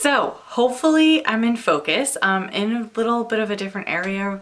So hopefully I'm in focus. In a little bit of a different area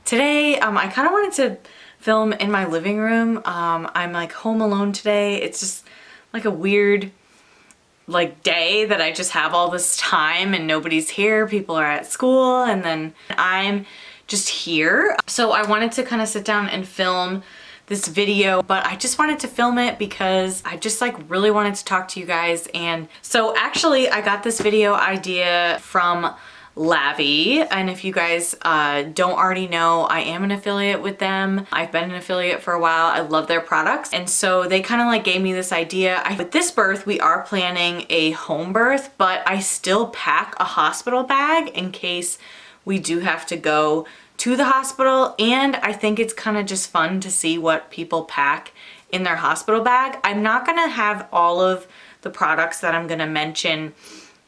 today. I kind of wanted to film in my living room. I'm like home alone today. It's just like a weird like day that I just have all this time and nobody's here. People are at school and then I'm just here. So I wanted to kind of sit down and film this video, but I just wanted to film it because I just like really wanted to talk to you guys. And so actually I got this video idea from LaVie, and if you guys don't already know, I am an affiliate with them. I've been an affiliate for a while. I love their products, and so they kind of like gave me this idea. With this birth, we are planning a home birth, but I still pack a hospital bag in case we do have to go to the hospital, and I think it's kind of just fun to see what people pack in their hospital bag. I'm not gonna have all of the products that I'm gonna mention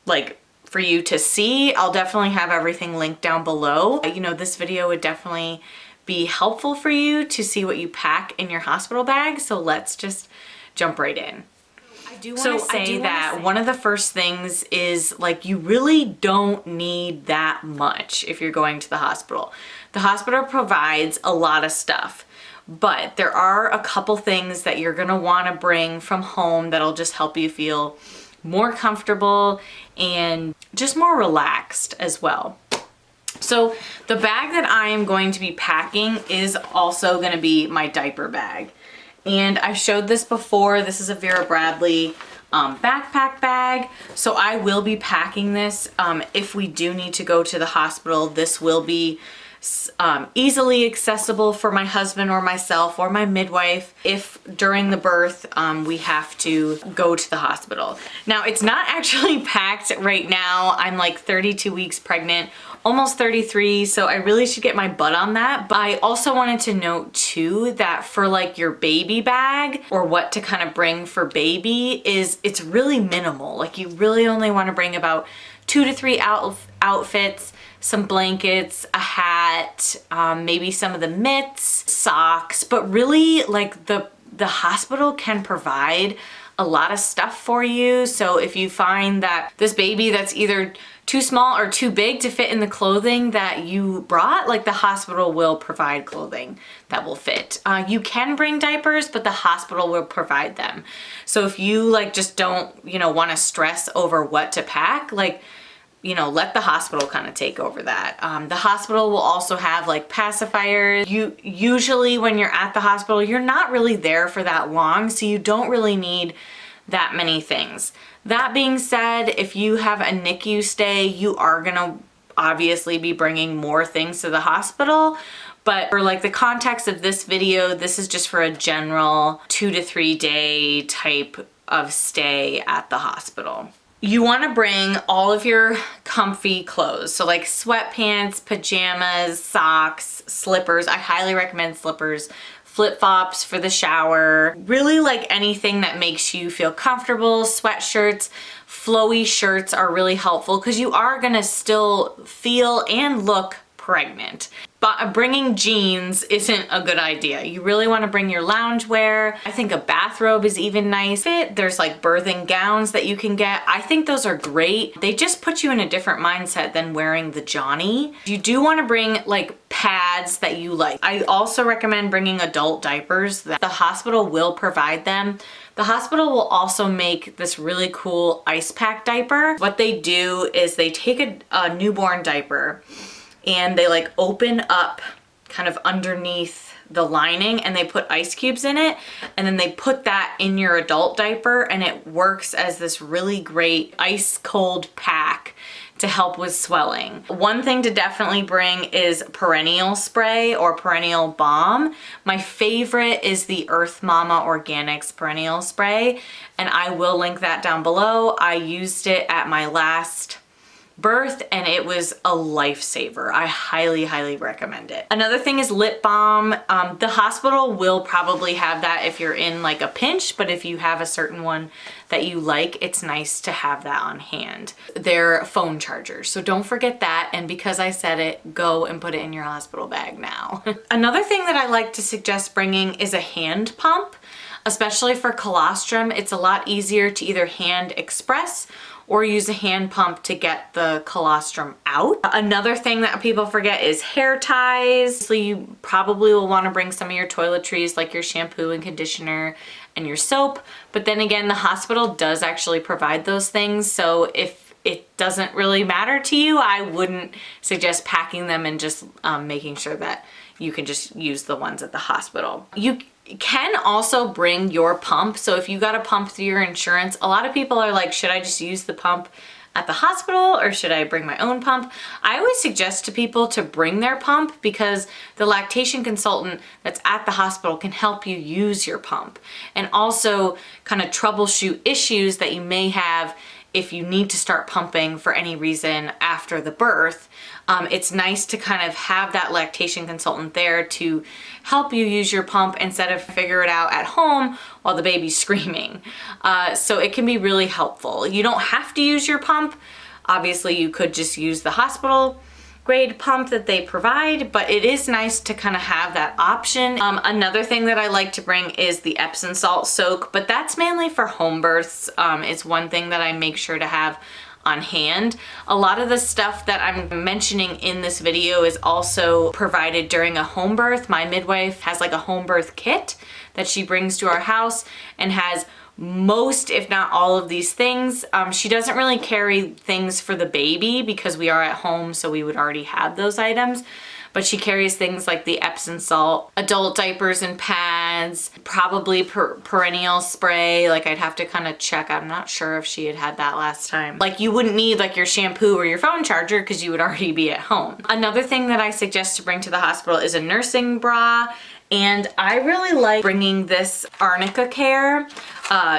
like for you to see. I'll definitely have everything linked down below. You know, this video would definitely be helpful for you to see what you pack in your hospital bag. So let's just jump right in. I do want to say that one of the first things is like you really don't need that much if you're going to the hospital. The hospital provides a lot of stuff, but there are a couple things that you're gonna want to bring from home that'll just help you feel more comfortable and just more relaxed as well. So the bag that I am going to be packing is also going to be my diaper bag. And I've showed this before. This is a Vera Bradley backpack bag. So I will be packing this if we do need to go to the hospital. This will be easily accessible for my husband or myself or my midwife if during the birth we have to go to the hospital. Now it's not actually packed right now. I'm like 32 weeks pregnant, almost 33, so I really should get my butt on that. But I also wanted to note too that for like your baby bag or what to kind of bring for baby it's really minimal. Like you really only want to bring about 2 to 3 outfits, some blankets, a hat, maybe some of the mitts, socks, but really like the hospital can provide a lot of stuff for you. So if you find that this baby that's either too small or too big to fit in the clothing that you brought, like the hospital will provide clothing that will fit. You can bring diapers, but the hospital will provide them. So if you like just don't, you know, want to stress over what to pack, like, you know, let the hospital kind of take over that. The hospital will also have like pacifiers. Usually when you're at the hospital, you're not really there for that long, so you don't really need that many things. That being said, if you have a NICU stay, you are gonna obviously be bringing more things to the hospital. But for like the context of this video, this is just for a general 2 to 3 day type of stay at the hospital. You want to bring all of your comfy clothes. So like sweatpants, pajamas, socks, slippers. I highly recommend slippers, flip-flops for the shower. Really like anything that makes you feel comfortable. Sweatshirts, flowy shirts are really helpful because you are going to still feel and look pregnant. But bringing jeans isn't a good idea. You really want to bring your loungewear. I think a bathrobe is even nice. There's like birthing gowns that you can get. I think those are great. They just put you in a different mindset than wearing the Johnny. You do want to bring like pads that you like. I also recommend bringing adult diapers. The hospital will provide them. The hospital will also make this really cool ice pack diaper. What they do is they take a newborn diaper and they like open up kind of underneath the lining and they put ice cubes in it, and then they put that in your adult diaper, and it works as this really great ice cold pack to help with swelling. One thing to definitely bring is perennial spray or perennial balm. My favorite is the Earth Mama Organics perennial spray, and I will link that down below. I used it at my last birth and it was a lifesaver. I highly, highly recommend it. Another thing is lip balm. The hospital will probably have that if you're in like a pinch, but if you have a certain one that you like, it's nice to have that on hand. They're phone chargers, so don't forget that. And because I said it, go and put it in your hospital bag now. Another thing that I like to suggest bringing is a hand pump. Especially for colostrum, it's a lot easier to either hand express or use a hand pump to get the colostrum out. Another thing that people forget is hair ties. So you probably will want to bring some of your toiletries like your shampoo and conditioner and your soap, but then again, the hospital does actually provide those things. So if it doesn't really matter to you, I wouldn't suggest packing them and just making sure that you can just use the ones at the hospital. You can also bring your pump. So if you got a pump through your insurance, a lot of people are like, should I just use the pump at the hospital or should I bring my own pump? I always suggest to people to bring their pump because the lactation consultant that's at the hospital can help you use your pump and also kind of troubleshoot issues that you may have if you need to start pumping for any reason after the birth. It's nice to kind of have that lactation consultant there to help you use your pump instead of figure it out at home while the baby's screaming. So it can be really helpful. You don't have to use your pump. Obviously, you could just use the hospital grade pump that they provide, but it is nice to kind of have that option. Another thing that I like to bring is the Epsom salt soak, but that's mainly for home births. It's one thing that I make sure to have on hand. A lot of the stuff that I'm mentioning in this video is also provided during a home birth. My midwife has like a home birth kit that she brings to our house and has most, if not all of these things. She doesn't really carry things for the baby because we are at home, so we would already have those items. But she carries things like the Epsom salt, adult diapers and pads, probably perennial spray. Like I'd have to kind of check. I'm not sure if she had that last time. Like you wouldn't need like your shampoo or your phone charger because you would already be at home. Another thing that I suggest to bring to the hospital is a nursing bra. And I really like bringing this Arnica care.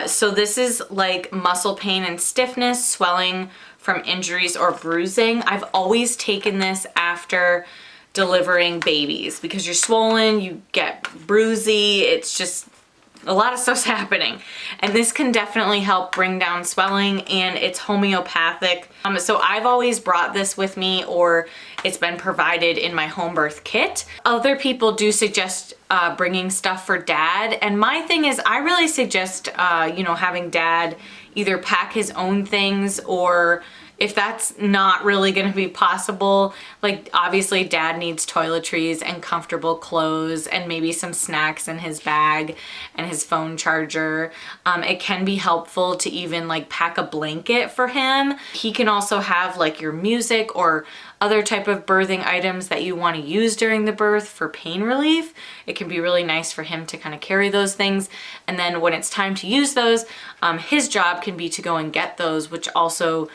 So this is like muscle pain and stiffness, swelling from injuries or bruising. I've always taken this after delivering babies because you're swollen, you get bruisey, it's just a lot of stuff's happening. And this can definitely help bring down swelling, and it's homeopathic. So I've always brought this with me, or it's been provided in my home birth kit. Other people do suggest bringing stuff for dad, and my thing is I really suggest having dad either pack his own things, or if that's not really gonna be possible, like obviously dad needs toiletries and comfortable clothes and maybe some snacks in his bag and his phone charger. It can be helpful to even like pack a blanket for him. He can also have like your music or other type of birthing items that you want to use during the birth for pain relief. It can be really nice for him to kind of carry those things. And then when it's time to use those, his job can be to go and get those, which also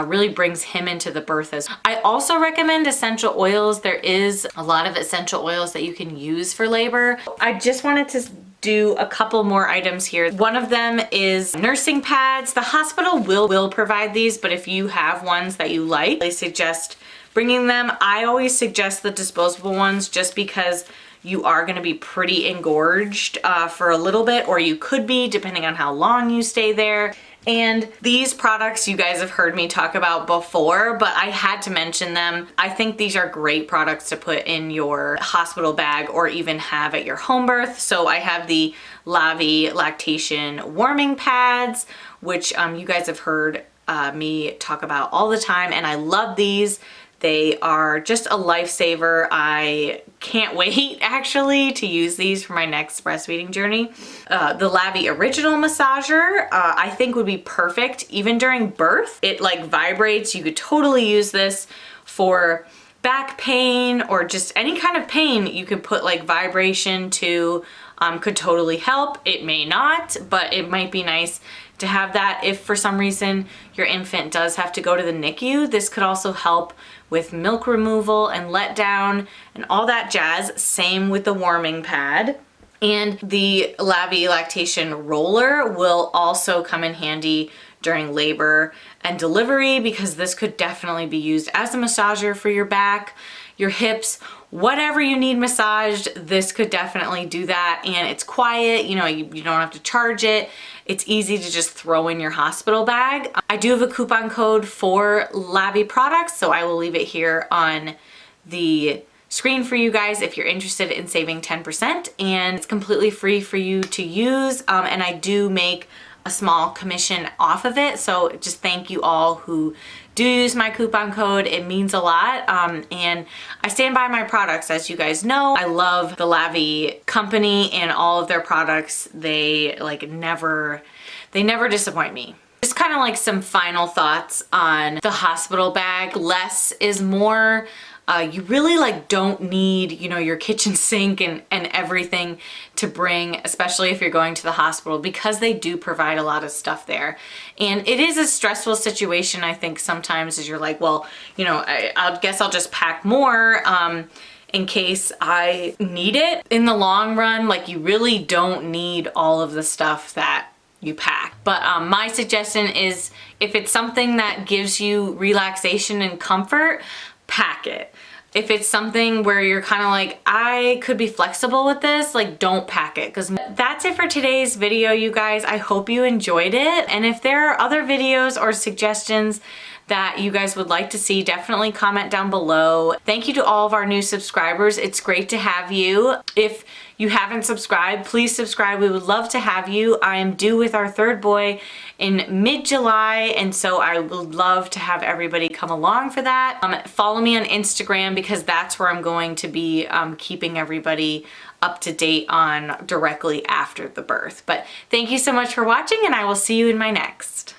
really brings him into the birth as well. I also recommend essential oils. There is a lot of essential oils that you can use for labor. I just wanted to do a couple more items here. One of them is nursing pads. The hospital will provide these, but if you have ones that you like, I suggest bringing them. I always suggest the disposable ones just because you are going to be pretty engorged for a little bit, or you could be depending on how long you stay there. And these products you guys have heard me talk about before, but I had to mention them. I think these are great products to put in your hospital bag or even have at your home birth. So I have the LaVie lactation warming pads, which you guys have heard me talk about all the time, and I love these. They are just a lifesaver. I can't wait actually to use these for my next breastfeeding journey. The LaVie Original Massager I think would be perfect even during birth. It like vibrates. You could totally use this for back pain or just any kind of pain. You could put like vibration to, could totally help. It may not, but it might be nice to have that if for some reason your infant does have to go to the NICU. This could also help with milk removal and letdown and all that jazz. Same with the warming pad. And the LaVie lactation roller will also come in handy during labor and delivery because this could definitely be used as a massager for your back, your hips, whatever you need massaged. This could definitely do that, and it's quiet, you don't have to charge it. It's easy to just throw in your hospital bag. I do have a coupon code for LaVie Products, so I will leave it here on the screen for you guys if you're interested in saving 10%, and it's completely free for you to use. And I do make a small commission off of it. So just thank you all who do use my coupon code. It means a lot. And I stand by my products, as you guys know. I love the LaVie company and all of their products. They never disappoint me. Just kind of like some final thoughts on the hospital bag. Less is more. You really don't need, your kitchen sink and everything to bring, especially if you're going to the hospital, because they do provide a lot of stuff there. And it is a stressful situation, I think, sometimes, as you're like, well, I guess I'll just pack more in case I need it. In the long run, you really don't need all of the stuff that you pack. But my suggestion is, if it's something that gives you relaxation and comfort, pack it. If it's something where you're kind of like, I could be flexible with this, don't pack it. Because that's it for today's video, you guys. I hope you enjoyed it. And if there are other videos or suggestions that you guys would like to see, definitely comment down below. Thank you to all of our new subscribers. It's great to have you. If you haven't subscribed, please subscribe. We would love to have you. I am due with our third boy in mid-July, and so I would love to have everybody come along for that. Follow me on Instagram, because that's where I'm going to be keeping everybody up to date on directly after the birth. But thank you so much for watching, and I will see you in my next.